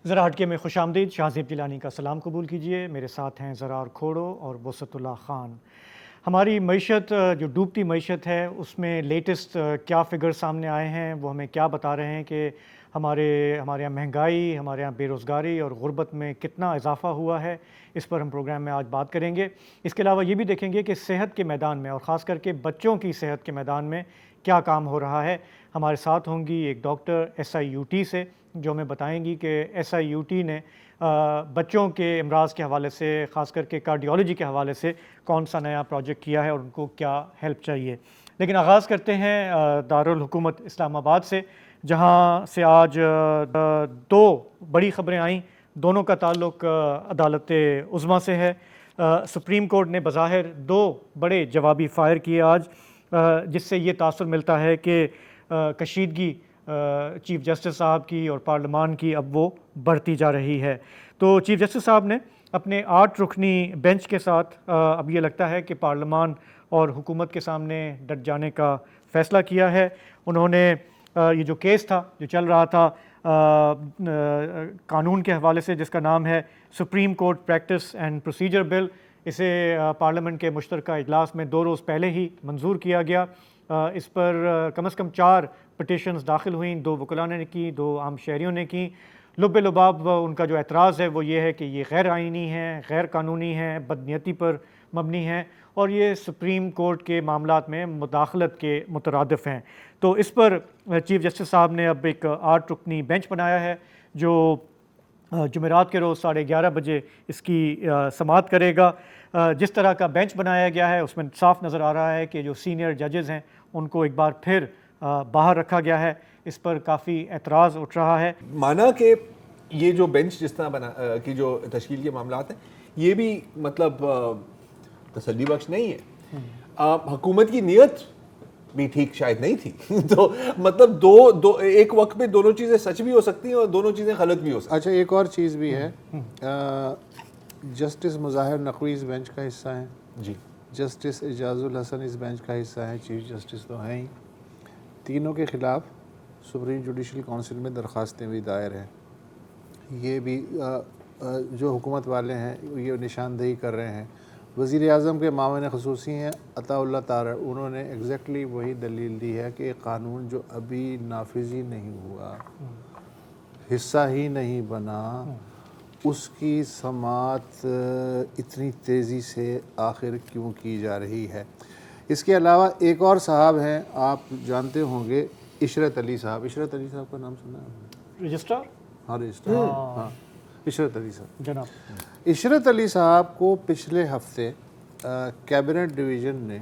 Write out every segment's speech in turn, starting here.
ذرا ہٹکے میں خوش آمدید. شاہزیب جیلانی کا سلام قبول کیجیے. میرے ساتھ ہیں زرار کھوڑو اور بسط اللہ خان. ہماری معیشت جو ڈوبتی معیشت ہے اس میں لیٹسٹ کیا فگر سامنے آئے ہیں وہ ہمیں کیا بتا رہے ہیں کہ ہمارے یہاں مہنگائی، ہمارے یہاں بے روزگاری اور غربت میں کتنا اضافہ ہوا ہے. اس پر ہم پروگرام میں آج بات کریں گے. اس کے علاوہ یہ بھی دیکھیں گے کہ صحت کے میدان میں اور خاص کر کے بچوں کی صحت کے میدان میں کیا کام ہو رہا ہے. ہمارے ساتھ ہوں گی ایک ڈاکٹر SIUT سے جو ہمیں بتائیں گی کہ SIUT نے بچوں کے امراض کے حوالے سے خاص کر کے کارڈیالوجی کے حوالے سے کون سا نیا پروجیکٹ کیا ہے اور ان کو کیا ہیلپ چاہیے. لیکن آغاز کرتے ہیں دارالحکومت اسلام آباد سے، جہاں سے آج دو بڑی خبریں آئیں. دونوں کا تعلق عدالت عظمیٰ سے ہے. سپریم کورٹ نے بظاہر دو بڑے جوابی فائر کیے آج، جس سے یہ تاثر ملتا ہے کہ کشیدگی چیف جسٹس صاحب کی اور پارلیمان کی اب وہ بڑھتی جا رہی ہے. تو چیف جسٹس صاحب نے اپنے 8 رکنی بینچ کے ساتھ اب یہ لگتا ہے کہ پارلیمان اور حکومت کے سامنے ڈٹ جانے کا فیصلہ کیا ہے. انہوں نے یہ جو کیس تھا جو چل رہا تھا قانون کے حوالے سے جس کا نام ہے Supreme Court practice and procedure bill, اسے پارلیمنٹ کے مشترکہ اجلاس میں 2 روز پہلے ہی منظور کیا گیا. اس پر کم از کم 4 پٹیشنز داخل ہوئیں، 2 وکلاء نے کی، 2 عام شہریوں نے کی. لب لباب ان کا جو اعتراض ہے وہ یہ ہے کہ یہ غیر آئینی ہیں، غیر قانونی ہیں، بدنیتی پر مبنی ہیں اور یہ سپریم کورٹ کے معاملات میں مداخلت کے مترادف ہیں. تو اس پر چیف جسٹس صاحب نے اب ایک 8 رکنی بینچ بنایا ہے جو جمعرات کے روز 11:30 بجے اس کی سماعت کرے گا. جس طرح کا بینچ بنایا گیا ہے اس میں صاف نظر آ رہا ہے کہ جو سینئر ججز ہیں ان کو ایک بار پھر باہر رکھا گیا ہے. اس پر کافی اعتراض اٹھ رہا ہے. مانا کہ یہ جو بینچ جس طرح کی جو تشکیل کے معاملات ہیں یہ بھی مطلب تسلی بخش نہیں ہے. حکومت کی نیت بھی ٹھیک شاید نہیں تھی. تو مطلب دو ایک وقت پہ دونوں چیزیں سچ بھی ہو سکتی ہیں اور دونوں چیزیں غلط بھی ہو سکتی ہیں. اچھا ایک اور چیز بھی ہے، جسٹس مظاہر نقوی اس بینچ کا حصہ ہیں، جی جسٹس اعجاز الحسن اس بینچ کا حصہ ہیں، چیف جسٹس تو ہیں ہی. تینوں کے خلاف سپریم جوڈیشل کونسل میں درخواستیں بھی دائر ہیں. یہ بھی جو حکومت والے ہیں یہ نشاندہی کر رہے ہیں. وزیر اعظم کے معاون خصوصی ہیں عطا اللہ طارڑ، انہوں نے ایگزیکٹلی وہی دلیل دی ہے کہ قانون جو ابھی نافذ ہی نہیں ہوا، حصہ ہی نہیں بنا، اس کی سماعت اتنی تیزی سے آخر کیوں کی جا رہی ہے. اس کے علاوہ ایک اور صاحب ہیں، آپ جانتے ہوں گے، عشرت علی صاحب. عشرت علی صاحب کا نام سنا ہے؟ رجسٹرار ہاں رجسٹرار، ہاں عشرت علی صاحب. جناب عشرت علی صاحب کو پچھلے ہفتے کیبنٹ ڈویژن نے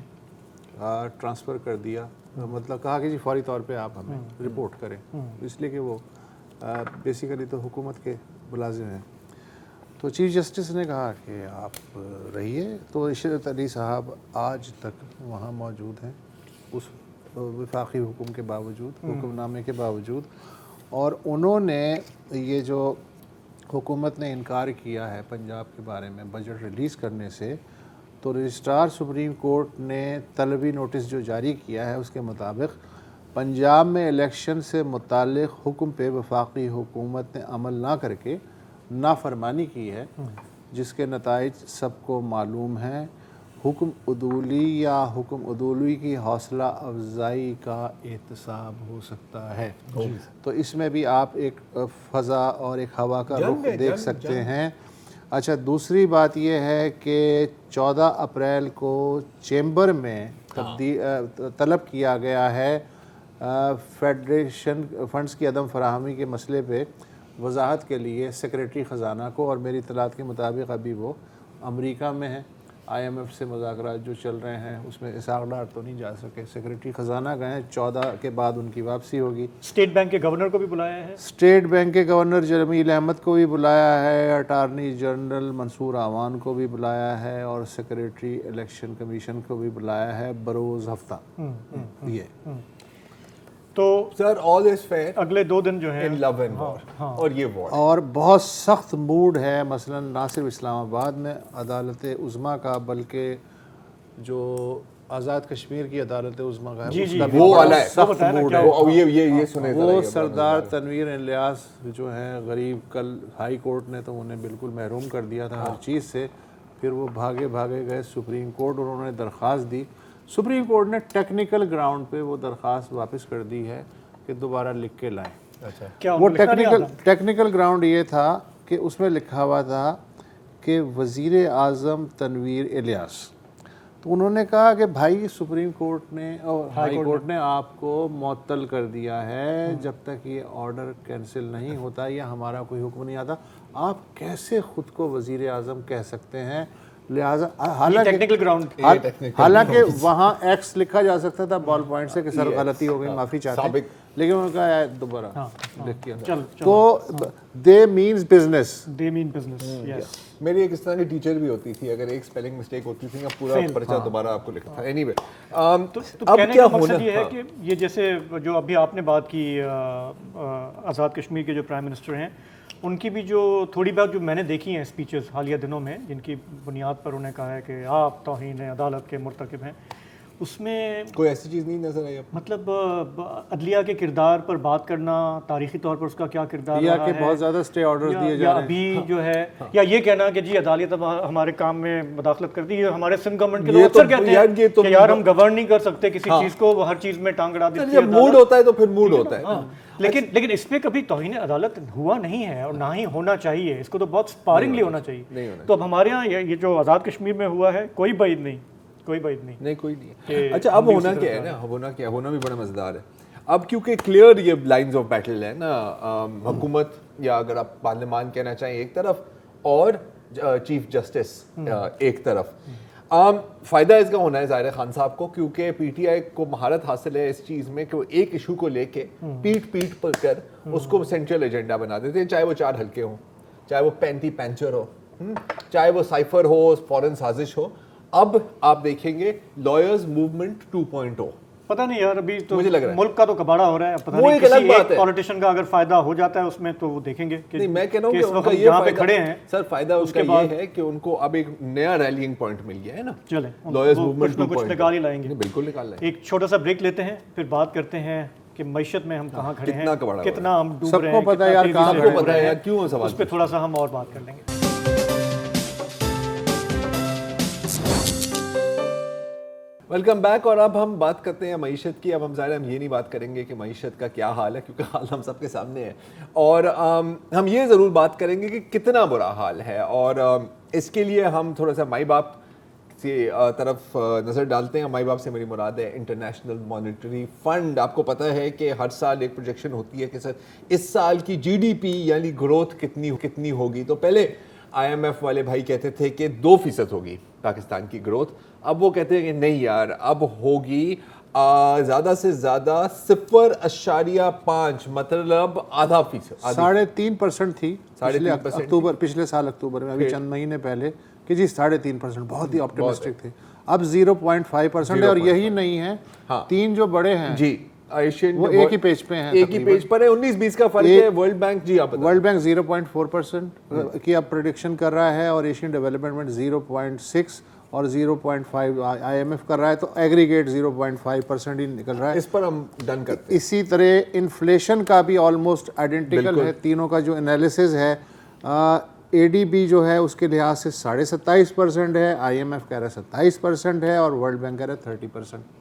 ٹرانسفر کر دیا. مطلب کہا کہ جی فوری طور پہ آپ ہمیں رپورٹ کریں، اس لیے کہ وہ بیسیکلی تو حکومت کے ملازم ہیں. تو چیف جسٹس نے کہا کہ آپ رہیے. تو عشرت علی صاحب آج تک وہاں موجود ہیں اس وفاقی حکم کے باوجود، حکم نامے کے باوجود. اور انہوں نے یہ جو حکومت نے انکار کیا ہے پنجاب کے بارے میں بجٹ ریلیز کرنے سے، تو رجسٹرار سپریم کورٹ نے طلبی نوٹس جو جاری کیا ہے اس کے مطابق پنجاب میں الیکشن سے متعلق حکم پہ وفاقی حکومت نے عمل نہ کر کے نافرمانی کی ہے، جس کے نتائج سب کو معلوم ہیں. حکم عدولی یا حکم عدولی کی حوصلہ افزائی کا احتساب ہو سکتا ہے. تو اس میں بھی آپ ایک فضا اور ایک ہوا کا رخ دیکھ سکتے ہیں. اچھا دوسری بات یہ ہے کہ 14 اپریل کو چیمبر میں طلب کیا گیا ہے فیڈریشن فنڈز کی عدم فراہمی کے مسئلے پہ وضاحت کے لیے سیکریٹری خزانہ کو، اور میری اطلاعات کے مطابق ابھی وہ امریکہ میں ہیں. IMF سے مذاکرات جو چل رہے ہیں اس میں اسحاق ڈار تو نہیں جا سکے، سیکریٹری خزانہ گئے ہیں. 14 کے بعد ان کی واپسی ہوگی. اسٹیٹ بینک کے گورنر کو بھی بلایا ہے، اسٹیٹ بینک کے گورنر جمیل احمد کو بھی بلایا ہے، اٹارنی جنرل منصور اعوان کو بھی بلایا ہے، اور سیکریٹری الیکشن کمیشن کو بھی بلایا ہے بروز ہفتہ. یہ تو سر آل از فیئر اگلے 2 دن جو ہیں ان لو اینڈ وار، اور یہ وار اور بہت سخت موڈ ہے مثلا نہ صرف اسلام آباد میں عدالت عظمیٰ کا، بلکہ جو آزاد کشمیر کی عدالت عظمیٰ کا ہے، جی اس جی کا بھی وہ بڑا والا ہے، سخت موڈ ہے۔ یہ سنیں ذرا، وہ یہ سردار تنویر الیاس جو ہیں غریب، کل ہائی کورٹ نے تو انہیں بالکل محروم کر دیا تھا ہر چیز سے، پھر وہ بھاگے گئے سپریم کورٹ، انہوں نے درخواست دی، سپریم کورٹ نے ٹیکنیکل گراؤنڈ پہ وہ درخواست واپس کر دی ہے کہ دوبارہ لکھ کے لائیں۔ اچھا کیا وہ ٹیکنیکل گراؤنڈ یہ تھا کہ اس میں لکھا ہوا تھا کہ وزیر اعظم تنویر الیاس، تو انہوں نے کہا کہ بھائی سپریم کورٹ نے اور ہائی کورٹ نے آپ کو معطل کر دیا ہے، جب تک یہ آرڈر کینسل نہیں ہوتا یا ہمارا کوئی حکم نہیں آتا آپ کیسے خود کو وزیر اعظم کہہ سکتے ہیں؟ لہٰذا حالانکہ وہاں ایکس لکھا جا سکتا تھا بال پوائنٹ سے کہ سر غلطی ہو گئی، معافی چاہتے ہیں، لیکن انہوں نے کہا دوبارہ لکھ کیا، تو دے مینز بزنس۔ میری ایک اس طرح کی ٹیچر بھی ہوتی تھی، اگر ایک سپیلنگ مسٹیک ہوتی تھی نا پورا پرچہ دوبارہ آپ کو لکھنا تھا۔ اینی وے اب کیا مقصد یہ ہے کہ یہ جیسے جو ابھی آپ نے بات کی آزاد کشمیر کے جو پرائم منسٹر ہیں، ان کی بھی جو تھوڑی بات جو میں نے دیکھی ہیں اسپیچز حالیہ دنوں میں، جن کی بنیاد پر انہیں کہا ہے کہ آپ توہین عدالت کے مرتکب ہیں، اس میں کوئی ایسی چیز نہیں نظر آئی؟ مطلب عدلیہ کے کردار پر بات کرنا، تاریخی طور پر اس کا کیا کردار یا رہا کہ ہے، بہت زیادہ اسٹے آرڈرز دیے یا جا رہے ابھی جو ہے، یا یہ کہنا کہ جی عدالت اب ہمارے کام میں مداخلت کرتی ہے۔ ہمارے سندھ گورنمنٹ کے لوگ اکثر کہتے ہیں کہ یار ہم گورن نہیں کر سکتے کسی چیز کو، وہ ہر چیز میں ٹانگ اڑا دیتی ہے۔ جب موڈ ہوتا ہے تو پھر موڈ ہوتا ہے، لیکن اس پہ کبھی توہین عدالت ہوا نہیں ہے اور نہ ہی ہونا چاہیے، اس کو تو بہت سپارنگلی ہونا چاہیے۔ تو اب ہمارے ہاں یہ جو آزاد کشمیر میں ہوا ہے کوئی بعید نہیں، کوئی نہیں۔ اچھا اب ہونا کیا ہے نا، ہونا بھی بڑا مزیدار ہے اب، کیونکہ کلیئر یہ لائنز آف بیٹل ہے نا، حکومت یا اگر آپ پارلیمان کہنا چاہیں ایک طرف اور چیف جسٹس ایک طرف۔ فائدہ اس کا ہونا ہے ظاہر خان صاحب کو، کیونکہ پی ٹی آئی کو مہارت حاصل ہے اس چیز میں کہ وہ ایک ایشو کو لے کے پیٹ پر کر اس کو سینٹرل ایجنڈا بنا دیتے ہیں، چاہے وہ 4 حلقے ہوں، چاہے وہ 35 پینچر ہو، چاہے وہ سائفر ہو، فورن سازش ہو۔ اب آپ دیکھیں گے لائرز موومنٹ 2.0، پتہ نہیں یار، ابھی تو مجھے لگ رہا ہے ملک کا تو کباڑا ہو رہا ہے، پتہ وہ نہیں ایک الگ بات کسی ہے، پولیٹیشین کا اگر فائدہ ہو جاتا ہے اس میں تو وہ دیکھیں گے کہ نہیں، میں کہہ رہا ہوں کہ اس ان وقت کا یہ جہاں پہ فائدہ کھڑے ہیں سر، فائدہ اس کا یہ ہے کہ ان کو اب ایک نیا ریلینگ پوائنٹ مل گیا ہے نا، چلیں لائرز وہ موومنٹ کچھ نہ کچھ نکال ہی لائیں گے، بالکل نکال لائیں گے۔ ایک چھوٹا سا بریک لیتے ہیں، پھر بات کرتے ہیں کہ معیشت میں ہم کہاں کھڑے ہیں، کتنا ہم ڈوب رہے ہیں، سب کو پتہ ہے یار کہاں کو پتہ ہے یار کیوں سوال، اس پہ تھوڑا سا ہم اور بات کر لیں گے۔ ویلکم بیک، اور اب ہم بات کرتے ہیں معیشت کی۔ اب ہم ظاہر ہم یہ نہیں بات کریں گے کہ معیشت کا کیا حال ہے، کیونکہ حال ہم سب کے سامنے ہے، اور ہم یہ ضرور بات کریں گے کہ کتنا برا حال ہے، اور اس کے لیے ہم تھوڑا سا مائی باپ کی طرف نظر ڈالتے ہیں۔ مائی باپ سے میری مراد ہے انٹرنیشنل مانیٹری فنڈ۔ آپ کو پتہ ہے کہ ہر سال ایک پروجیکشن ہوتی ہے کہ سر اس سال کی جی ڈی پی یعنی گروتھ کتنی ہوگی۔ تو پہلے آئی ایم ایف والے بھائی کہتے تھے کہ 2% ہوگی پاکستان کی گروتھ، اب وہ کہتے ہیں کہ نہیں یار، اب ہوگی زیادہ سے زیادہ 0.5، مطلب ½ 3.5% تھی پچھلے سال اکتوبر میں، ابھی چند مہینے پہلے کہ جی 3.5%، بہت ہی آپٹیمسٹک تھے، اب 0.5% ہے، اور یہی نہیں ہے 3 جو بڑے ہیں جی ایشین وہ ایک ہی پیج پہ ہیں، ایک ہی پیج پر ہے، 19-20 کا فرق ہے۔ ورلڈ بینک جی آپ ورلڈ بینک 0.4% کی اب پریڈکشن کر رہا ہے، اور ایشین ڈیولپمنٹ بینک 0.6 اور 0.5 آئی ایم ایف کر رہا ہے، تو ایگریگیٹ 0.5% ہی نکل رہا ہے۔ اس پر ہم ڈن کرتے ہیں۔ اسی طرح انفلیشن کا بھی آلموسٹ آئیڈینٹیکل ہے، تینوں کا جو انالیسز ہے، اے ڈی بی جو ہے اس کے لحاظ سے 27.5% ہے، آئی ایم ایف کہہ رہا ہے 27% ہے، اور ورلڈ بینک کہہ رہا ہے 30%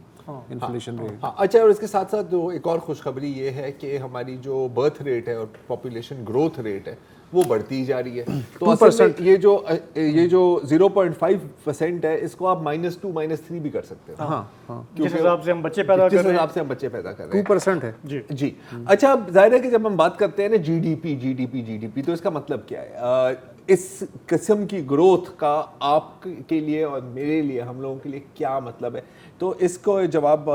انفلیشن ریٹ۔ اچھا، اور اس کے ساتھ ساتھ جو ایک اور خوشخبری یہ ہے کہ ہماری جو برتھ ریٹ ہے اور پاپولیشن گروتھ ریٹ ہے وہ بڑھتی جا رہی ہے، تو اصل میں یہ جو 0.5% ہے اس کو آپ -2 -3 بھی کر سکتے ہیں، جس حساب سے ہم بچے پیدا کر رہے ہیں، 2% ہے جی۔ اچھا، ظاہر ہے کہ جب ہم بات کرتے ہیں نا جی ڈی پی تو اس کا مطلب کیا ہے؟ اس قسم کی گروتھ کا آپ کے لیے اور میرے لیے، ہم لوگوں کے لیے کیا مطلب ہے؟ تو اس کو جواب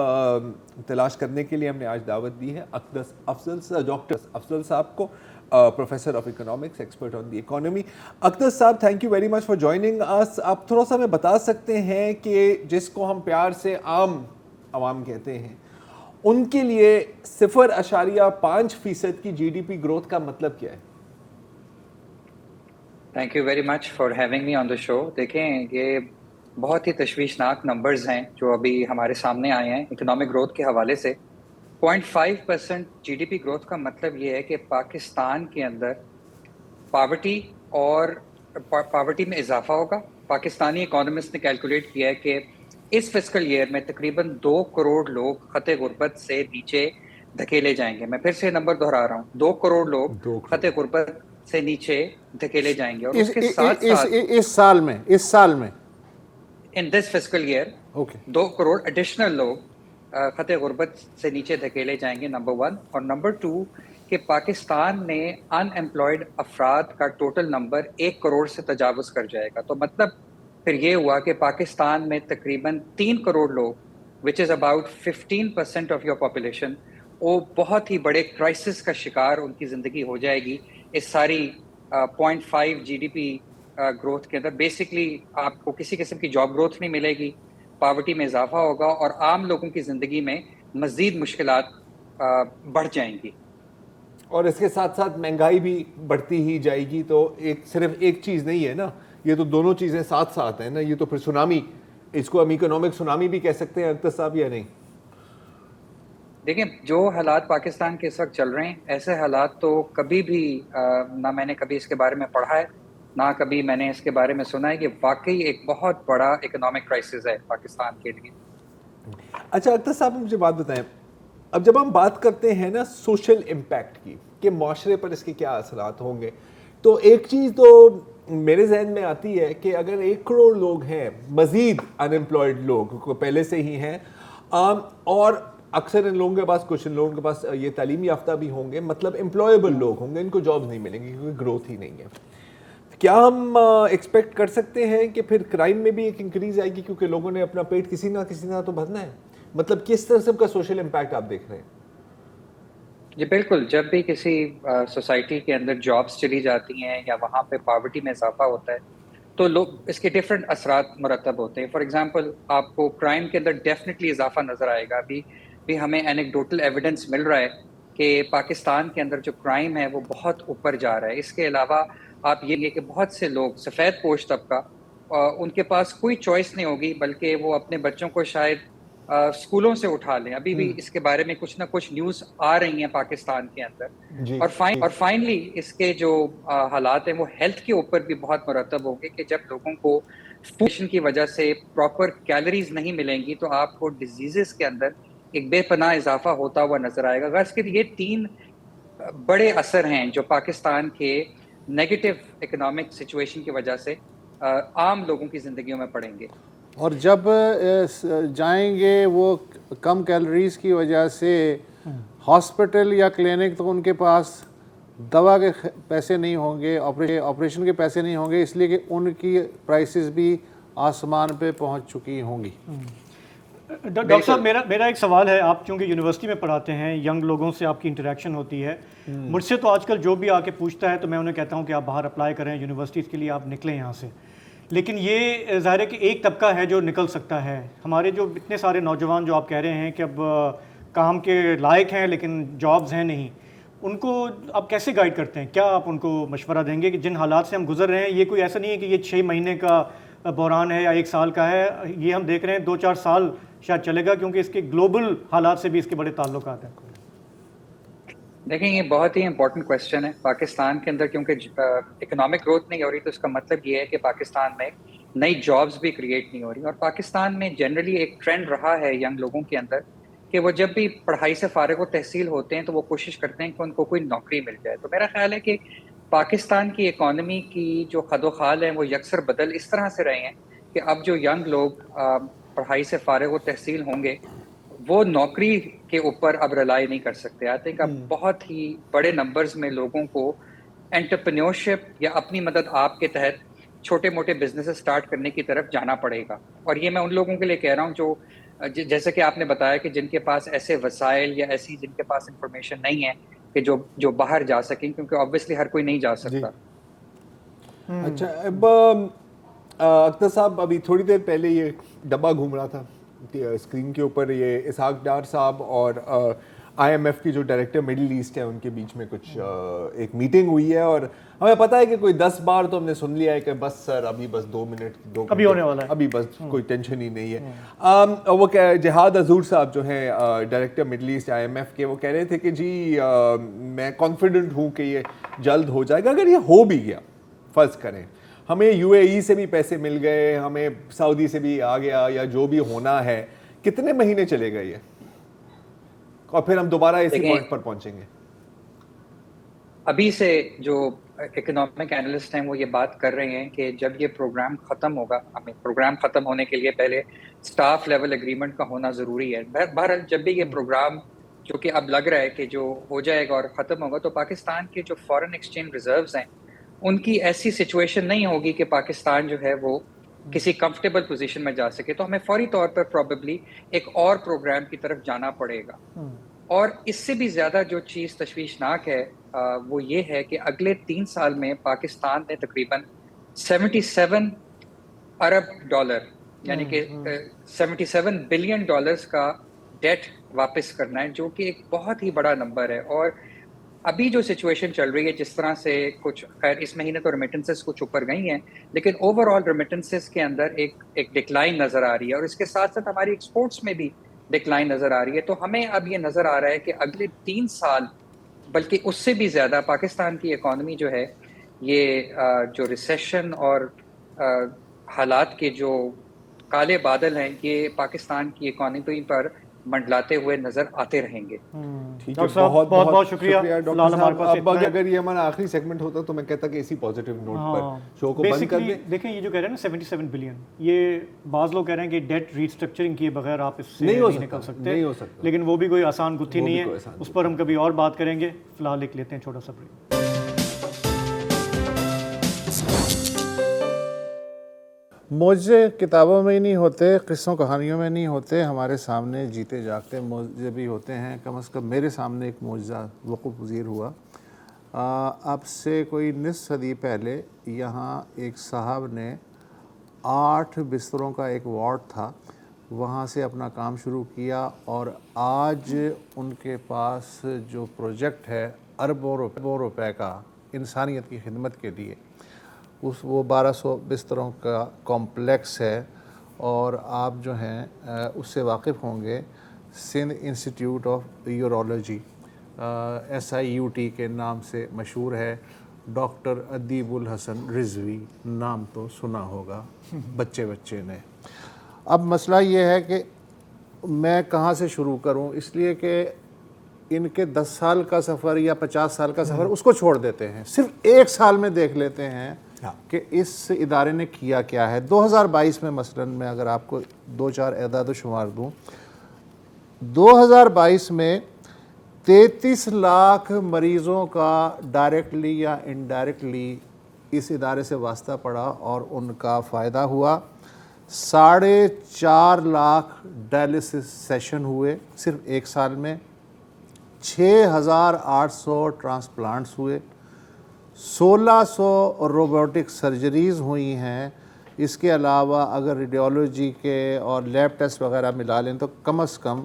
تلاش کرنے کے لیے ہم نے آج دعوت دی ہے ڈاکٹر افضل صاحب کو، professor of economics, expert on the economy. Aqdas صاحب، thank you very much for joining اس۔ آپ تھوڑا سا ہمیں بتا سکتے ہیں کہ جس کو ہم پیار سے عام عوام کہتے ہیں، ان کے لیے 0.5% کی جی ڈی پی گروتھ کا مطلب کیا ہے؟ Thank you very much for having me on the show. دیکھیں، یہ بہت ہی تشویشناک نمبرز ہیں جو ابھی ہمارے سامنے آئے ہیں اکنامک گروتھ کے حوالے سے. 0.5% جی ڈی پی گروتھ کا مطلب یہ ہے کہ پاکستان کے اندر پاورٹی میں اضافہ ہوگا. پاکستانی اکانومسٹ نے کیلکولیٹ کیا ہے کہ اس فسکل ایئر میں تقریباً 2 کروڑ لوگ خط غربت سے نیچے دھکیلے جائیں گے. میں پھر سے نمبر دہرا رہا ہوں, 2 کروڑ لوگ خط غربت سے نیچے دھکیلے جائیں گے. اور اس کے ساتھ ساتھ اس سال میں ان دس فسکل ایئر 2 کروڑ ایڈیشنل لوگ خط غربت سے نیچے دھکیلے جائیں گے, نمبر 1. اور نمبر 2 کہ پاکستان میں ان ایمپلائڈ افراد کا ٹوٹل نمبر 1 کروڑ سے تجاوز کر جائے گا. تو مطلب پھر یہ ہوا کہ پاکستان میں تقریباً 3 کروڑ لوگ which is about 15% of your population, وہ بہت ہی بڑے کرائسس کا شکار ان کی زندگی ہو جائے گی اس ساری 0.5 جی ڈی پی گروتھ کے اندر. بیسکلی آپ کو کسی قسم کی جاب گروتھ نہیں ملے گی, پاورٹی میں اضافہ ہوگا اور عام لوگوں کی زندگی میں مزید مشکلات بڑھ جائیں گی. اور اس کے ساتھ ساتھ مہنگائی بھی بڑھتی ہی جائے گی. تو صرف ایک چیز نہیں ہے نا, یہ تو دونوں چیزیں ساتھ ساتھ ہیں نا. یہ تو پھر سونامی, اس کو ہم اکنامک سونامی بھی کہہ سکتے ہیں اختر صاحب, یا نہیں؟ دیکھیں جو حالات پاکستان کے اس وقت چل رہے ہیں, ایسے حالات تو کبھی بھی نہ میں نے کبھی اس کے بارے میں پڑھا ہے, نہ کبھی میں نے اس کے بارے میں سنا ہے کہ واقعی ایک بہت بڑا اکنامک کرائسس ہے پاکستان کے لیے. اچھا اختر صاحب مجھے بات بتائیں, اب جب ہم بات کرتے ہیں نا سوشل امپیکٹ کی کہ معاشرے پر اس کے کیا اثرات ہوں گے, تو ایک چیز تو میرے ذہن میں آتی ہے کہ اگر 1 کروڑ لوگ ہیں, مزید ان امپلائڈ لوگ پہلے سے ہی ہیں, اور اکثر ان لوگوں کے پاس, کچھ ان لوگوں کے پاس یہ تعلیم یافتہ بھی ہوں گے, مطلب امپلائیبل لوگ ہوں گے, ان کو جابز نہیں ملیں گی کیونکہ گروتھ ہی نہیں ہے. کیا ہم ایکسپیکٹ کر سکتے ہیں کہ پھر کرائم میں بھی ایک انکریز آئے گی کیونکہ لوگوں نے اپنا پیٹ کسی نہ تو بھرنا ہے؟ مطلب کس قسم کا سوشل امپیکٹ آپ دیکھ رہے ہیں؟ جی بالکل, جب بھی کسی سوسائٹی کے اندر جابس چلی جاتی ہیں یا وہاں پہ پاورٹی میں اضافہ ہوتا ہے تو لوگ اس کے ڈفرینٹ اثرات مرتب ہوتے ہیں. فار ایگزامپل آپ کو کرائم کے اندر ڈیفینیٹلی اضافہ نظر آئے گا. ابھی بھی ہمیں اینیکڈوٹل ایویڈنس مل رہا ہے کہ پاکستان کے اندر جو کرائم ہے وہ بہت اوپر جا رہا ہے. اس کے علاوہ آپ یہ کہ بہت سے لوگ سفید پوش طبقہ, ان کے پاس کوئی چوائس نہیں ہوگی بلکہ وہ اپنے بچوں کو شاید اسکولوں سے اٹھا لیں. ابھی بھی اس کے بارے میں کچھ نہ کچھ نیوز آ رہی ہیں پاکستان کے اندر. اور فائنلی اس کے جو حالات ہیں وہ ہیلتھ کے اوپر بھی بہت مرتب ہوں گے کہ جب لوگوں کو فوڈ کی وجہ سے پراپر کیلوریز نہیں ملیں گی تو آپ کو ڈیزیزز کے اندر ایک بے پناہ اضافہ ہوتا ہوا نظر آئے گا. غرض کہ یہ 3 بڑے اثر ہیں جو پاکستان کے نیگیٹو اکنامک سچویشن کی وجہ سے عام لوگوں کی زندگیوں میں پڑیں گے. اور جب جائیں گے وہ کم کیلوریز کی وجہ سے ہاسپٹل یا کلینک, تو ان کے پاس دوا کے پیسے نہیں ہوں گے, آپریشن کے پیسے نہیں ہوں گے, اس لیے کہ ان کی پرائسز بھی آسمان پہ پہنچ چکی ہوں گی. ڈاکٹر صاحب میرا ایک سوال ہے, آپ چونکہ یونیورسٹی میں پڑھاتے ہیں, ینگ لوگوں سے آپ کی انٹریکشن ہوتی ہے, مجھ سے تو آج کل جو بھی آ کے پوچھتا ہے تو میں انہیں کہتا ہوں کہ آپ باہر اپلائی کریں یونیورسٹیز کے لیے, آپ نکلیں یہاں سے. لیکن یہ ظاہر ہے کہ ایک طبقہ ہے جو نکل سکتا ہے. ہمارے جو اتنے سارے نوجوان جو آپ کہہ رہے ہیں کہ اب کام کے لائق ہیں لیکن جابز ہیں نہیں, ان کو آپ کیسے گائیڈ کرتے ہیں؟ کیا آپ ان کو مشورہ دیں گے کہ جن حالات سے ہم گزر رہے ہیں, یہ کوئی ایسا نہیں ہے کہ یہ 6 مہینے کا بحران ہے یا 1 سال کا ہے, یہ ہم دیکھ رہے ہیں 2-4 سال شاید چلے گا کیونکہ اس کے گلوبل حالات سے بھی اس کے بڑے تعلقات ہیں. دیکھیں یہ بہت ہی امپورٹنٹ کویشچن ہے. پاکستان کے اندر کیونکہ اکنامک گروتھ نہیں ہو رہی تو اس کا مطلب یہ ہے کہ پاکستان میں نئی جابز بھی کریٹ نہیں ہو رہی. اور پاکستان میں جنرلی ایک ٹرینڈ رہا ہے ینگ لوگوں کے اندر کہ وہ جب بھی پڑھائی سے فارغ و تحصیل ہوتے ہیں تو وہ کوشش کرتے ہیں کہ ان کو کوئی نوکری مل جائے. تو میرا خیال ہے کہ پاکستان کی اکانومی کی جو خد و خال ہیں وہ یکسر بدل اس طرح سے رہے ہیں کہ اب جو ینگ لوگ پڑھائی سے فارغ و تحصیل ہوں گے وہ نوکری کے اوپر اب رلائی نہیں کر سکتے. آئی تھنک اب بہت ہی بڑے نمبرز میں لوگوں کو انٹرپرینیورشپ یا اپنی مدد آپ کے تحت چھوٹے موٹے بزنس سٹارٹ کرنے کی طرف جانا پڑے گا. اور یہ میں ان لوگوں کے لیے کہہ رہا ہوں جو جیسے کہ آپ نے بتایا کہ جن کے پاس ایسے وسائل یا ایسی جن کے پاس انفارمیشن نہیں ہے کہ جو باہر جا سکیں, کیونکہ آبویسلی ہر کوئی نہیں جا سکتا. اچھا اب اختر صاحب, ابھی تھوڑی دیر پہلے یہ ڈبہ گھوم رہا تھا اسکرین کے اوپر, یہ اسحاق ڈار صاحب اور IMF کی جو ڈائریکٹر مڈل ایسٹ ہے ان کے بیچ میں کچھ ایک میٹنگ ہوئی ہے, اور ہمیں پتہ ہے کہ کوئی 10 بار تو ہم نے سن لیا ہے کہ بس سر ابھی بس 2 منٹ ابھی ہونے والا ہے, ابھی بس کوئی ٹینشن ہی نہیں ہے. وہ جہاد حضور صاحب جو ہیں ڈائریکٹر مڈل ایسٹ IMF کے, وہ کہہ رہے تھے کہ جی میں کانفیڈنٹ ہوں کہ یہ جلد ہو جائے گا. اگر یہ ہو بھی گیا, فرض کریں ہمیں UAE سے بھی پیسے مل گئے, ہمیں سعودی سے بھی آ گیا, یا جو بھی ہونا ہے, کتنے مہینے چلے گا یہ, اور پھر ہم دوبارہ اسی پوائنٹ پر پہنچیں گے؟ ابھی سے جو اکنامک اینالسٹ ہیں وہ یہ بات کر رہے ہیں کہ جب یہ پروگرام ختم ہوگا, ہمیں پروگرام ختم ہونے کے لیے پہلے سٹاف لیول اگریمنٹ کا ہونا ضروری ہے. بہرحال جب بھی یہ پروگرام جو کہ اب لگ رہا ہے کہ جو ہو جائے گا اور ختم ہوگا, تو پاکستان کے جو فارن ایکسچینج ریزروز ہیں ان کی ایسی سچویشن نہیں ہوگی کہ پاکستان جو ہے وہ کسی کمفرٹیبل پوزیشن میں جا سکے. تو ہمیں فوری طور پر پروبیبلی ایک اور پروگرام کی طرف جانا پڑے گا. اور اس سے بھی زیادہ جو چیز تشویشناک ہے وہ یہ ہے کہ اگلے 3 سال میں پاکستان نے تقریباً 77 ارب ڈالر یعنی کہ 77 بلین ڈالرز کا ڈیٹ واپس کرنا ہے, جو کہ ایک بہت ہی بڑا نمبر ہے. اور ابھی جو سچویشن چل رہی ہے, جس طرح سے کچھ, خیر اس مہینے تو ریمیٹنسز کچھ اوپر گئی ہیں, لیکن اوور آل ریمیٹنسز کے اندر ایک ڈکلائن نظر آ رہی ہے, اور اس کے ساتھ ساتھ ہماری ایکسپورٹس میں بھی ڈکلائن نظر آ رہی ہے. تو ہمیں اب یہ نظر آ رہا ہے کہ اگلے 3 سال بلکہ اس سے بھی زیادہ پاکستان کی اکانومی جو ہے یہ جو ریسیشن اور حالات کے جو کالے بادل ہیں یہ پاکستان کی اکانومی پر منڈلاتے ہوئے نظر آتے رہیں گے. ڈاکٹر صاحب بہت بہت شکریہ. اب اگر یہ ہمارا آخری سیگمنٹ ہوتا تو میں کہتا کہ اسی پوزیٹیو نوٹ پر شو کو بند کر دیں. دیکھیں یہ جو کہہ رہے ہیں نا 77 بلین, یہ بعض لوگ کہہ رہے ہیں کہ ڈیٹ ریسٹرکچرنگ کیے بغیر آپ اس سے نہیں نکل سکتے, لیکن وہ بھی کوئی آسان گتھی نہیں ہے, اس پر ہم کبھی اور بات کریں گے. فی الحال ایک لیتے ہیں چھوٹا سا بریک. معجزے کتابوں میں ہی نہیں ہوتے, قصوں کہانیوں میں نہیں ہوتے, ہمارے سامنے جیتے جاگتے معجزے بھی ہوتے ہیں. کم از کم میرے سامنے ایک معجزہ وقوع پذیر ہوا. اب سے کوئی نصف صدی پہلے یہاں ایک صاحب نے 8 بستروں کا ایک وارڈ تھا, وہاں سے اپنا کام شروع کیا, اور آج ان کے پاس جو پروجیکٹ ہے اربوں روپے کا انسانیت کی خدمت کے لیے, وہ 1200 بستروں کا کمپلیکس ہے. اور آپ جو ہیں اس سے واقف ہوں گے, Sindh institute of urology SIUT کے نام سے مشہور ہے. ڈاکٹر ادیب الحسن رضوی نام تو سنا ہوگا بچے نے. اب مسئلہ یہ ہے کہ میں کہاں سے شروع کروں, اس لیے کہ ان کے 10 سال کا سفر یا 50 سال کا سفر اس کو چھوڑ دیتے ہیں, صرف 1 سال میں دیکھ لیتے ہیں کہ اس ادارے نے کیا کیا ہے. 2022 میں مثلاً میں اگر آپ کو 2-4 اعداد و شمار دوں, 2022 میں 33 لاکھ مریضوں کا ڈائریکٹلی یا انڈائریکٹلی اس ادارے سے واسطہ پڑا اور ان کا فائدہ ہوا. 4.5 لاکھ ڈائلسس سیشن ہوئے صرف 1 سال میں. 6,800 ٹرانسپلانٹس ہوئے. 1600 روبوٹک سرجریز ہوئی ہیں. اس کے علاوہ اگر ریڈیولوجی کے اور لیب ٹیسٹ وغیرہ ملا لیں تو کم از کم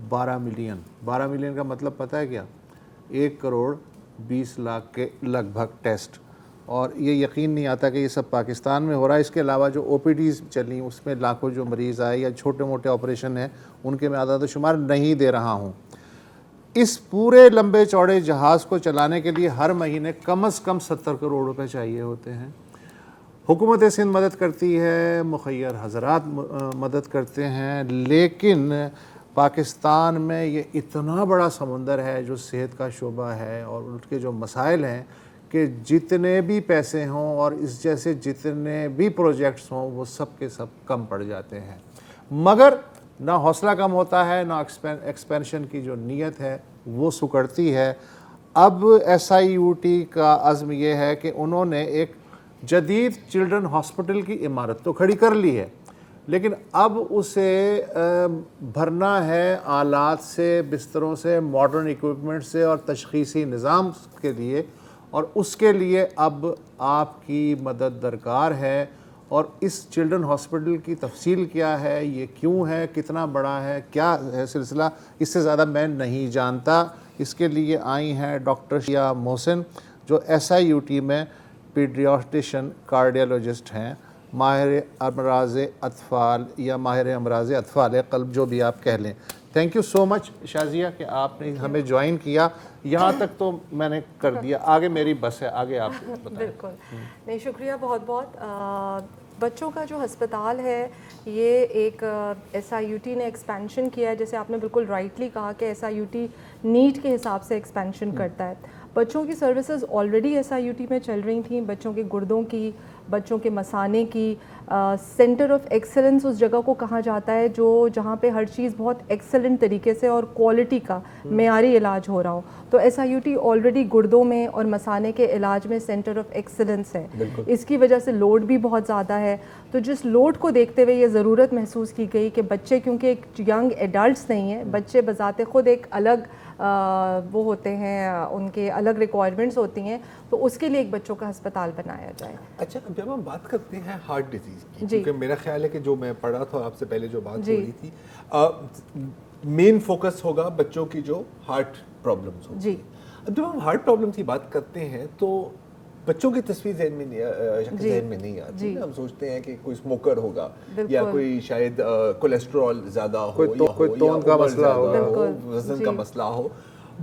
12 ملین کا مطلب پتہ ہے کیا, 1.20 کروڑ کے لگ بھگ ٹیسٹ. اور یہ یقین نہیں آتا کہ یہ سب پاکستان میں ہو رہا ہے. اس کے علاوہ جو OPDs چلیں اس میں لاکھوں جو مریض آئے, یا چھوٹے موٹے آپریشن ہیں ان کے میں اعداد و شمار نہیں دے رہا ہوں. اس پورے لمبے چوڑے جہاز کو چلانے کے لیے ہر مہینے کم از کم 70 کروڑ روپے چاہیے ہوتے ہیں. حکومت سندھ مدد کرتی ہے, مخیر حضرات مدد کرتے ہیں, لیکن پاکستان میں یہ اتنا بڑا سمندر ہے جو صحت کا شعبہ ہے اور ان کے جو مسائل ہیں کہ جتنے بھی پیسے ہوں اور اس جیسے جتنے بھی پروجیکٹس ہوں وہ سب کے سب کم پڑ جاتے ہیں. مگر نہ حوصلہ کم ہوتا ہے, نہ ایکسپینشن کی جو نیت ہے وہ سکڑتی ہے. اب SIUT کا عزم یہ ہے کہ انہوں نے ایک جدید چلڈرن ہاسپٹل کی عمارت تو کھڑی کر لی ہے, لیکن اب اسے بھرنا ہے آلات سے, بستروں سے, ماڈرن ایکوپمنٹ سے اور تشخیصی نظام کے لیے, اور اس کے لیے اب آپ کی مدد درکار ہے. اور اس چلڈرن ہاسپٹل کی تفصیل کیا ہے, یہ کیوں ہے, کتنا بڑا ہے, کیا ہے سلسلہ, اس سے زیادہ میں نہیں جانتا. اس کے لیے آئی ہیں ڈاکٹر شیا محسن جو SIUT میں پیڈیاٹریشن کارڈیالوجسٹ ہیں, ماہر امراض اطفال یا ماہر امراض اطفال قلب جو بھی آپ کہہ لیں. تھینک یو سو مچ شازیہ کہ آپ نے ہمیں جوائن کیا. یہاں تک تو میں نے کر دیا, آگے میری بس ہے, آگے آپ بتائیں. بالکل نہیں, شکریہ بہت بہت. بچوں کا جو ہسپتال ہے یہ ایک SIUT نے ایکسپینشن کیا ہے, جیسے آپ نے بالکل رائٹلی کہا کہ SIUT نیڈ کے حساب سے ایکسپینشن کرتا ہے. بچوں کی سروسز آلریڈی SIUT میں چل رہی تھیں, بچوں کے گردوں کی, بچوں کے مثانے کی. سینٹر آف ایکسلنس اس جگہ کو کہا جاتا ہے جہاں پہ ہر چیز بہت ایکسلنٹ طریقے سے اور کوالٹی کا معیاری علاج ہو رہا ہو. تو SIUT آلریڈی گردوں میں اور مثانے کے علاج میں سینٹر آف ایکسلنس ہے. اس کی وجہ سے لوڈ بھی بہت زیادہ ہے. تو جس لوڈ کو دیکھتے ہوئے یہ ضرورت محسوس کی گئی کہ بچے کیونکہ ایک ینگ ایڈلٹس نہیں ہیں, بچے بذات خود ایک الگ وہ ہوتے ہیں, ان کے الگ ریکوائرمنٹس ہوتی ہیں, تو اس کے لیے ایک بچوں کا ہسپتال بنایا جائے. اچھا, جب ہم بات کرتے ہیں ہارٹ ڈیزیز کی, کیونکہ میرا خیال ہے کہ جو میں پڑھا تھا آپ سے پہلے جو بات ہو رہی تھی, مین فوکس ہوگا بچوں کی جو ہارٹ پرابلمز ہوتی ہیں. اب جب ہم ہارٹ پرابلم کی بات کرتے ہیں تو بچوں کی تصویر ذہن میں نہیں آتی. ہم سوچتے ہیں کہ کوئی اسموکر ہوگا یا کوئی شاید کولیسٹرول زیادہ ہو, کوئی توند کا مسئلہ ہو, وزن کا مسئلہ ہو.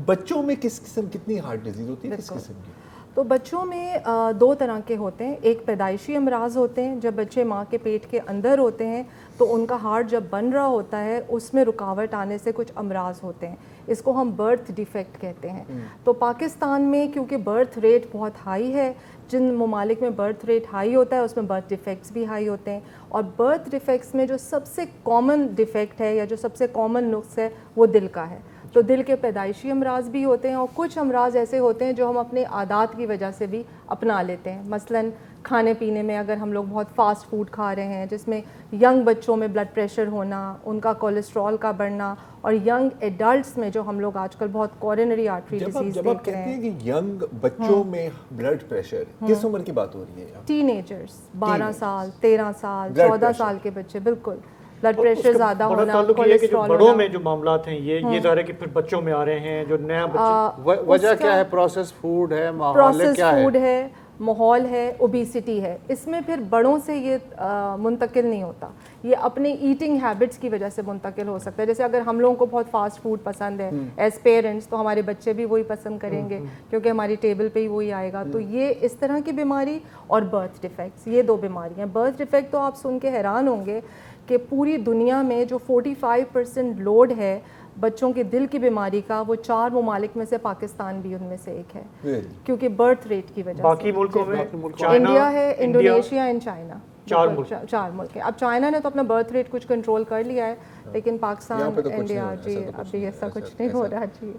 بچوں میں کتنی ہارٹ ڈیزیز ہوتی ہے, کس قسم کی؟ تو بچوں میں دو طرح کے ہوتے ہیں. ایک پیدائشی امراض ہوتے ہیں, جب بچے ماں کے پیٹ کے اندر ہوتے ہیں تو ان کا ہارٹ جب بن رہا ہوتا ہے اس میں رکاوٹ آنے سے کچھ امراض ہوتے ہیں, اس کو ہم برتھ ڈیفیکٹ کہتے ہیں. تو پاکستان میں کیونکہ برتھ ریٹ بہت ہائی ہے, جن ممالک میں برتھ ریٹ ہائی ہوتا ہے اس میں برتھ ڈیفیکٹس بھی ہائی ہوتے ہیں. اور برتھ ڈیفیکٹس میں جو سب سے کامن ڈیفیکٹ ہے یا جو سب سے کامن نقص ہے وہ دل کا ہے. تو دل کے پیدائشی امراض بھی ہوتے ہیں, اور کچھ امراض ایسے ہوتے ہیں جو ہم اپنے عادات کی وجہ سے بھی اپنا لیتے ہیں. مثلاً کھانے پینے میں اگر ہم لوگ بہت فاسٹ فوڈ کھا رہے ہیں, جس میں ینگ بچوں میں بلڈ پریشر ہونا, ان کا کولیسٹرول کا بڑھنا, اور ینگ ایڈلٹس میں جو ہم لوگ آج کل بہت کورونری آرٹری ڈیزیز جب آپ کہتے ہیں کہ ینگ بچوں میں بلڈ پریشر, کس عمر کی بات ہو رہی ہے؟ ٹین ایجرز, 12 سال, 13 سال, 14 سال کے بچے, بالکل بلڈ پریشر زیادہ ہونا, کولیسٹرول. بڑوں میں جو معاملات ہیں یہ ظاہر ہے کہ پھر بچوں میں آ رہے ہیں جو نیا بچہ. وجہ کیا ہے؟ پروسیس فوڈ ہے, ماحول ہے, ماحول ہے, اوبیسٹی ہے. اس میں پھر بڑوں سے یہ منتقل نہیں ہوتا, یہ اپنے ایٹنگ ہیبٹس کی وجہ سے منتقل ہو سکتا ہے. جیسے اگر ہم لوگوں کو بہت فاسٹ فوڈ پسند ہے ایز پیرنٹس, تو ہمارے بچے بھی وہی پسند کریں گے کیونکہ ہماری ٹیبل پہ ہی وہی آئے گا. تو یہ اس طرح کی بیماری اور برتھ ڈیفیکٹس, یہ دو بیماریاں. برتھ ڈیفیکٹ تو آپ سن کے حیران ہوں گے کہ پوری دنیا میں جو 45% لوڈ ہے بچوں کے دل کی بیماری کا, وہ 4 ممالک میں سے پاکستان بھی ان میں سے ایک ہے, کیونکہ برتھ ریٹ کی وجہ سے. باقی ملکوں میں انڈیا ہے, انڈونیشیا اینڈ چائنا, 4 ملک ہیں. اب چائنا نے تو اپنا برتھ ریٹ کچھ کنٹرول کر لیا ہے, لیکن پاکستان, انڈیا, جی ابھی ایسا کچھ نہیں ہو رہا. جی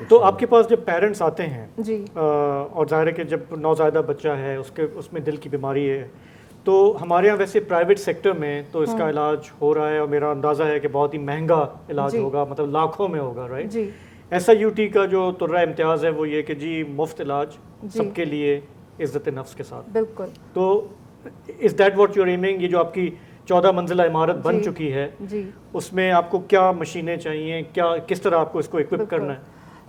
تو آپ کے پاس جب پیرنٹس آتے ہیں جی, اور ظاہر ہے کہ جب نوزائیدہ بچہ ہے اس میں دل کی بیماری ہے, تو ہمارے یہاں ویسے پرائیویٹ سیکٹر میں تو اس کا علاج ہو رہا ہے, اور میرا اندازہ ہے کہ بہت ہی مہنگا علاج ہوگا, مطلب لاکھوں میں ہوگا, رائٹ؟ جی. SIUT کا جو طرح امتیاز ہے وہ یہ کہ جی مفت علاج سب کے لیے عزت نفس کے ساتھ. بالکل. تو is that what you are aiming? یہ جو آپ کی 14 منزلہ عمارت بن چکی ہے, اس میں آپ کو کیا مشینیں چاہیے, کس طرح آپ کو اس کو اکوپ کرنا ہے؟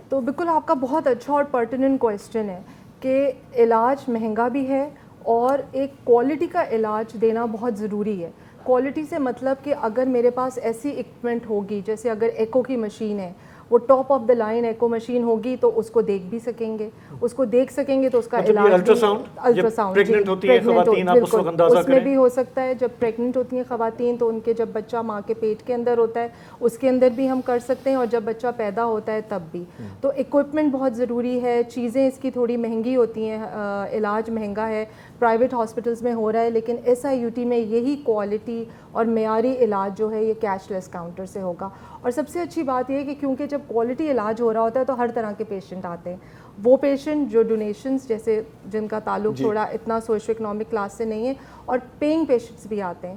تو بالکل آپ کا بہت اچھا اور پرٹیننٹ کویسچن ہے کہ علاج مہنگا بھی ہے اور ایک کوالٹی کا علاج دینا بہت ضروری ہے. کوالٹی سے مطلب کہ اگر میرے پاس ایسی اکوپمنٹ ہوگی, جیسے اگر ایکو کی مشین ہے, وہ top of the line echo machine ہوگی تو اس کو دیکھ بھی سکیں گے, اس کو دیکھ سکیں گے تو اس کا علاج الٹرا ساؤنڈ پریگننٹ ہوتی ہیں خواتین, آپ اس وقت اندازہ کریں, اس میں بھی ہو سکتا ہے. جب پریگننٹ ہوتی ہیں خواتین تو ان کے جب بچہ ماں کے پیٹ کے اندر ہوتا ہے اس کے اندر بھی ہم کر سکتے ہیں, اور جب بچہ پیدا ہوتا ہے تب بھی. تو اکوپمنٹ بہت ضروری ہے, چیزیں اس کی تھوڑی مہنگی ہوتی ہیں, علاج مہنگا ہے, پرائیویٹ ہاسپٹلس میں ہو رہا ہے, لیکن SIUT میں یہی کوالٹی اور معیاری علاج جو ہے یہ کیش لیس کاؤنٹر سے ہوگا. اور سب سے اچھی بات یہ ہے کہ کیونکہ جب کوالٹی علاج ہو رہا ہوتا ہے تو ہر طرح کے پیشنٹ آتے ہیں. وہ پیشنٹ جو ڈونیشنز جیسے جن کا تعلق تھوڑا اتنا سوشو اکنامک کلاس سے نہیں ہے, اور پیئنگ پیشنٹس بھی آتے ہیں.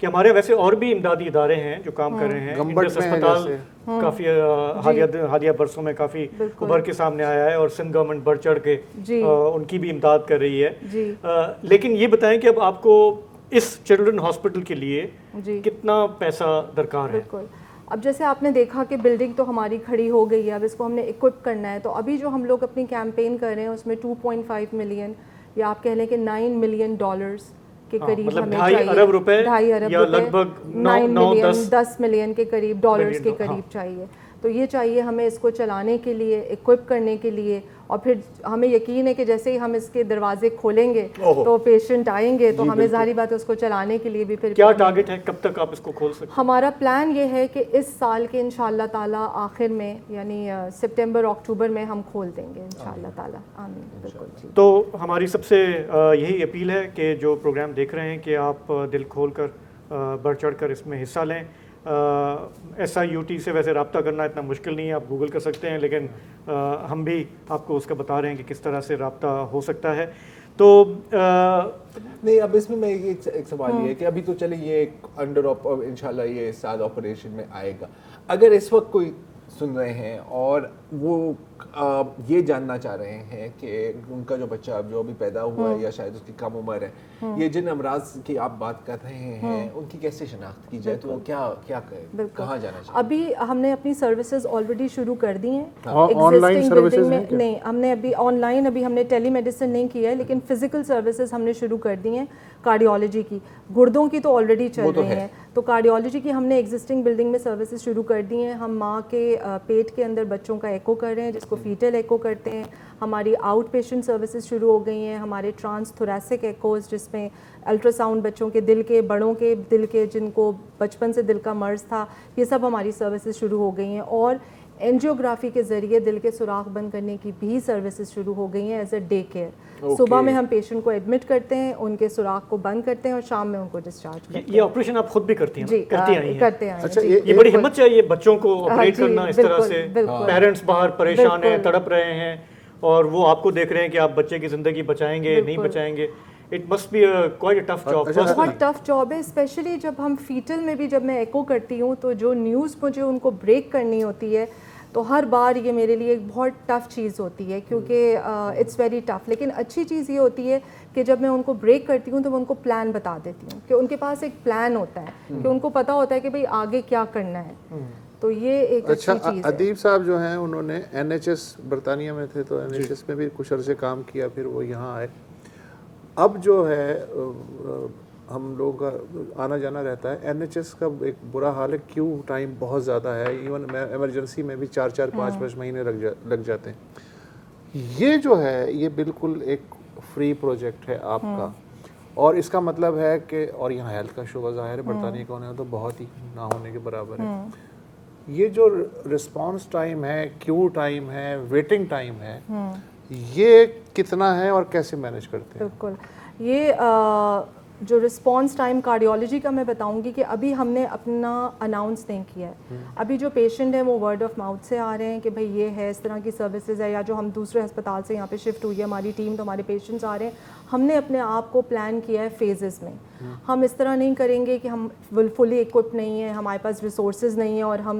کہ ہمارے ویسے اور بھی امدادی ادارے ہیں جو کام کر رہے ہیں. گمبٹ انڈس میں ہے اسپتال جیسے. کافی حالیہ برسوں میں کافی ابھر کے سامنے آیا ہے, اور سندھ گورنمنٹ بڑھ چڑھ کے ان کی بھی امداد کر رہی ہے. لیکن یہ بتائیں کہ اب آپ کو اس چلڈرن ہاسپٹل کے لیے کتنا پیسہ درکار ہے؟ بالکل. اب جیسے آپ نے دیکھا کہ بلڈنگ تو ہماری کھڑی ہو گئی ہے, اب اس کو ہم نے اکوپ کرنا ہے. تو ابھی جو ہم لوگ اپنی کیمپین کر رہے ہیں اس میں 2.5 ملین یا آپ کہہ لیں کہ $9 ملین کے قریب ہمیں چاہیے. 2.5 ارب روپے یا لگ بھگ 9 ملین 10 ملین کے قریب ڈالرز کے قریب چاہیے. تو یہ چاہیے ہمیں اس کو چلانے کے لیے, اکوپ کرنے کے لیے. اور پھر ہمیں یقین ہے کہ جیسے ہی ہم اس کے دروازے کھولیں گے تو پیشنٹ آئیں گے, تو ہمیں ظاہری بات ہے اس کو چلانے کے لیے بھی پھر کیا ٹارگٹ ہے, کب تک آپ اس کو کھول سکتے ہیں؟ ہمارا پلان یہ ہے کہ اس سال کے انشاءاللہ تعالیٰ آخر میں, یعنی سپٹمبر اکتوبر میں ہم کھول دیں گے انشاءاللہ تعالیٰ. آمین. بالکل. تو ہماری سب سے یہی اپیل ہے کہ جو پروگرام دیکھ رہے ہیں کہ آپ دل کھول کر بڑھ چڑھ کر اس میں حصہ لیں. SIUT سے ویسے رابطہ کرنا اتنا مشکل نہیں ہے, آپ گوگل کر سکتے ہیں, لیکن ہم بھی آپ کو اس کا بتا رہے ہیں کہ کس طرح سے رابطہ ہو سکتا ہے. تو نہیں, اب اس میں ایک سوال یہ ہے کہ ابھی تو چلے یہ انڈر انشاءاللہ یہ سال آپریشن میں آئے گا. اگر اس وقت کوئی سن رہے ہیں اور وہ یہ جاننا چاہ رہے ہیں کہ ان کا جو بچہ اب جو ابھی پیدا ہوا ہے یا شاید اس کی کم عمر ہے, یہ جن امراض کی آپ بات کر رہے ہیں ان کی کیسے شناخت کی جائے, تو وہ کیا کہاں جانا چاہیے؟ ابھی ہم نے اپنی سروسز آلریڈی شروع کر دی ہیں. آن لائن سروسز میں نہیں, ہم نے ابھی آن لائن ابھی ہم نے ٹیلی میڈیسن نہیں کیا ہے, لیکن فزیکل سروسز ہم نے شروع کر دی ہیں. کارڈیالوجی کی, گردوں کی تو آلریڈی چل رہی ہیں, تو کارڈیالوجی کی ہم نے ایگزسٹنگ بلڈنگ میں سروسز شروع کر دی ہیں. ہم ماں کے پیٹ کے اندر بچوں کا ایکو کر رہے ہیں, جس کو فیٹل ایکو کرتے ہیں. ہماری آؤٹ پیشنٹ سروسز شروع ہو گئی ہیں. ہمارے ٹرانس تھوریسک ایکوز, جس میں الٹرا ساؤنڈ بچوں کے دل کے, بڑوں کے دل کے, جن کو بچپن سے دل کا مرض تھا, یہ سب ہماری سروسز شروع ہو گئی ہیں. اور اینجیوگرافی کے ذریعے دل کے سوراخ بند کرنے کی بھی سروسز شروع ہو گئی ہیں ایز اے ڈے کیئر. صبح میں ہم پیشنٹ کو ایڈمٹ کرتے ہیں, ان کے سوراخ کو بند کرتے ہیں, اور شام میں ان کو ڈسچارج کرتے ہیں. یہ آپریشن آپ خود بھی کرتی ہیں؟ جی کرتے ہیں. اچھا, یہ بڑی ہمت چاہیے بچوں کو آپریٹ کرنا اس طرح سے. پیرنٹس باہر پریشان ہیں, تڑپ رہے ہیں, اور وہ آپ کو دیکھ رہے ہیں کہ آپ بچے کی زندگی بچائیں گے نہیں بچائیں گے. It must be quite a tough job. بہت ٹف جاب ہے, اسپیشلی جب ہم فیٹل میں بھی جب میں ایکو کرتی ہوں تو جو نیوز مجھے ان کو بریک کرنی ہوتی ہے, تو ہر بار یہ میرے لیے ایک بہت ٹف چیز ہوتی ہے, کیونکہ اٹس ویری ٹف. لیکن اچھی چیز یہ ہوتی ہے کہ جب میں ان کو بریک کرتی ہوں تو میں ان کو پلان بتا دیتی ہوں, کہ ان کے پاس ایک پلان ہوتا ہے, کہ ان کو پتہ ہوتا ہے کہ بھئی آگے کیا کرنا ہے. تو یہ ایک اچھی چیز ہے. ادیب صاحب جو ہیں انہوں نے NHS برطانیہ میں تھے, تو NHS میں بھی کچھ عرصے کام کیا, پھر وہ یہاں آئے. اب جو ہے ہم لوگوں کا آنا جانا رہتا ہے, NHS کا ایک برا حال ہے, کیو ٹائم بہت زیادہ ہے. ایون ایمرجنسی میں بھی 4-5 مہینے لگ جاتے ہیں. یہ جو ہے یہ بالکل ایک فری پروجیکٹ ہے آپ کا, اور اس کا مطلب ہے کہ, اور یہاں ہیلتھ کا شعبہ ظاہر ہے برطانیہ کا ہونے تو بہت ہی نہ ہونے کے برابر ہے. یہ جو رسپانس ٹائم ہے, کیو ٹائم ہے, ویٹنگ ٹائم ہے, یہ کتنا ہے اور کیسے مینیج کرتے ہیں؟ بالکل, یہ جو رسپانس ٹائم کارڈیالوجی کا میں بتاؤں گی کہ ابھی ہم نے اپنا اناؤنس نہیں کیا ہے. ابھی جو پیشنٹ ہیں وہ ورڈ آف ماؤتھ سے آ رہے ہیں کہ بھئی یہ ہے, اس طرح کی سروسز ہے, یا جو ہم دوسرے ہسپتال سے یہاں پہ شفٹ ہوئی ہے ہماری ٹیم, تو ہمارے پیشنٹس آ رہے ہیں. ہم نے اپنے آپ کو پلان کیا ہے فیزز میں. ہم اس طرح نہیں کریں گے کہ ہم فلی ایکوپ نہیں ہیں, ہمارے پاس ریسورسز نہیں ہیں, اور ہم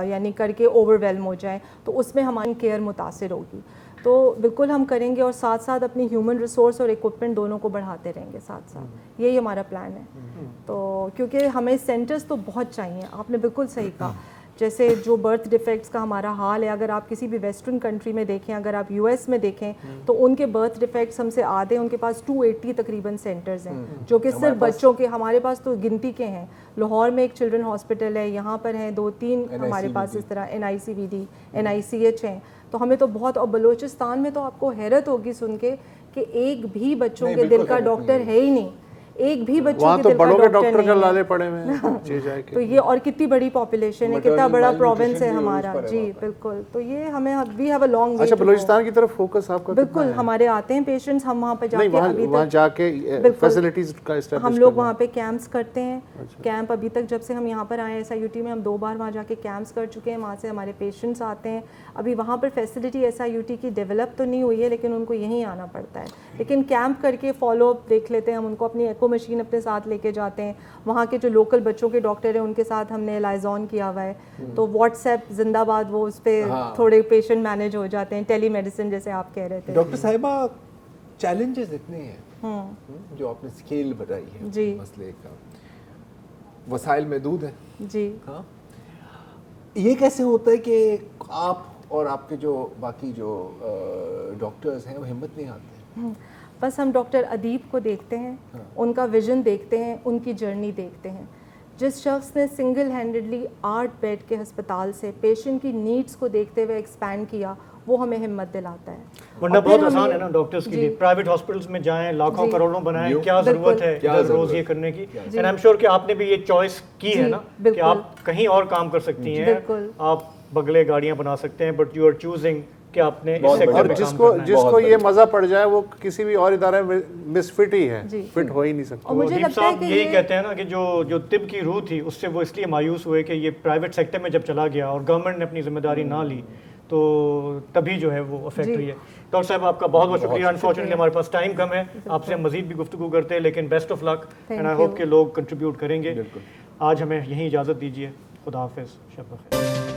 یعنی کر کے اوور ویلم ہو جائیں, تو اس میں ہماری کیئر متاثر ہوگی. تو بالکل ہم کریں گے, اور ساتھ ساتھ اپنی ہیومن ریسورس اور ایکوپمنٹ دونوں کو بڑھاتے رہیں گے ساتھ ساتھ. یہی ہمارا پلان ہے. تو کیونکہ ہمیں سینٹرز تو بہت چاہیے, آپ نے بالکل صحیح کہا. جیسے جو برتھ ڈیفیکٹس کا ہمارا حال ہے, اگر آپ کسی بھی ویسٹرن کنٹری میں دیکھیں, اگر آپ US میں دیکھیں, تو ان کے برتھ ڈیفیکٹس ہم سے آدھے, ان کے پاس 280 تقریباً سینٹرز ہیں جو کہ صرف بچوں کے. ہمارے پاس تو گنتی کے ہیں. لاہور میں ایک چلڈرن ہاسپٹل ہے, یہاں پر ہیں 2-3 ہمارے پاس اس طرح NICVD, NICH ہیں. تو ہمیں تو بہت, اور بلوچستان میں تو آپ کو حیرت ہوگی سن کے کہ ایک بھی بچوں کے دل کا ڈاکٹر ہے ہی نہیں, ایک بھی بچوں کے دل کا ڈاکٹر کا لالے پڑے ہوئے ہیں. تو یہ, اور کتنی بڑی پاپولیشن ہے, کتنا بڑا پروونس ہے ہمارا. جی بالکل. تو یہ ہمیں we have a long way. اچھا, بلوچستان کی طرف فوکس آپ کا بالکل. ہمارے آتے ہیں پیشنٹس, ہم وہاں پہ جا کے وہاں جا کے فیسلٹیز کا اسٹیبلش ہم لوگ وہاں پہ کیمپس کرتے ہیں. کیمپ ابھی تک جب سے ہم یہاں پر آئے ہیں SIUT میں, ہم 2 بار وہاں جا کے کیمپس کر چکے ہیں. وہاں سے ہمارے پیشنٹس آتے ہیں. ابھی وہاں پر فیسلٹی SIUT کی ڈیولپ تو نہیں ہوئی ہے, لیکن ان کو یہیں آنا پڑتا ہے. لیکن کیمپ کر کے فالو اپ دیکھ لیتے ہیں ہم, ان کو اپنی ایکو مشین اپنے ساتھ لے کے جاتے ہیں. وہاں کے جو لوکل بچوں کے ڈاکٹر ہیں ان کے ساتھ ہم نے لائزون کیا ہوا ہے, تو واٹس ایپ زندہ باد وہ اس پہ تھوڑے پیشنٹ مینیج ہو جاتے ہیں, ٹیلی میڈیسن جیسے آپ کہہ رہے تھے. ڈاکٹر صاحبہ چیلنجز اتنے ہیں جو آپ نے اسکیل بتائی ہے جی مسئلے کا, وسائل محدود ہیں جی. ہاں, یہ کیسے ہوتا ہے کہ آپ اور آپ کے جو باقی جو ڈاکٹرز ہیں وہ ہمت نہیں آتے؟ بس ہم ڈاکٹر ادیب کو دیکھتے ہیں, ان کا ویژن دیکھتے ہیں, ان کی جرنی دیکھتے ہیں. جس شخص نے سنگل ہینڈڈلی 8 بیڈ کے ہسپتال سے پیشنٹ کی نیڈز کو دیکھتے ہوئے ایکسپینڈ کیا, وہ ہمیں ہمت دلاتا ہے. ورنہ بہت آسان ہے نا ڈاکٹرز کے لیے, پرائیوٹ ہاسپٹلس میں جائیں, لاکھوں کروڑوں بنائیں, کیا ضرورت ہے ادھر روز یہ کرنے کی. اینڈ آئی ایم شیور کہ آپ نے بھی یہ چوائس کی ہے نا کہ آپ کہیں اور کام کر سکتی ہیں, آپ بگلے گاڑیاں بنا سکتے ہیں, بٹ یو آر چوزنگ کہ آپ نے اس سیکٹر میں کام کرنا ہے. جس کو یہ مزہ پڑ جائے وہ کسی بھی اور ادارے میں مس فٹ ہی ہے, فٹ ہو ہی نہیں سکتا. ادیب صاحب یہی کہتے ہیں نا کہ جو طب کی روح تھی اس سے وہ اس لیے مایوس ہوئے کہ یہ پرائیویٹ سیکٹر میں جب چلا گیا اور گورنمنٹ نے اپنی ذمہ داری نہ لی تو تبھی جو ہے وہ افیکٹ ہوئی ہے. ڈاکٹر صاحب آپ کا بہت بہت شکریہ. انفارچونیٹلی ہمارے پاس ٹائم کم ہے, آپ سے ہم مزید بھی گفتگو کرتے ہیں, لیکن best of luck and I hope کہ لوگ کنٹریبیوٹ کریں گے. آج ہمیں یہیں اجازت دیجیے. خدا حافظ. شب بخیر.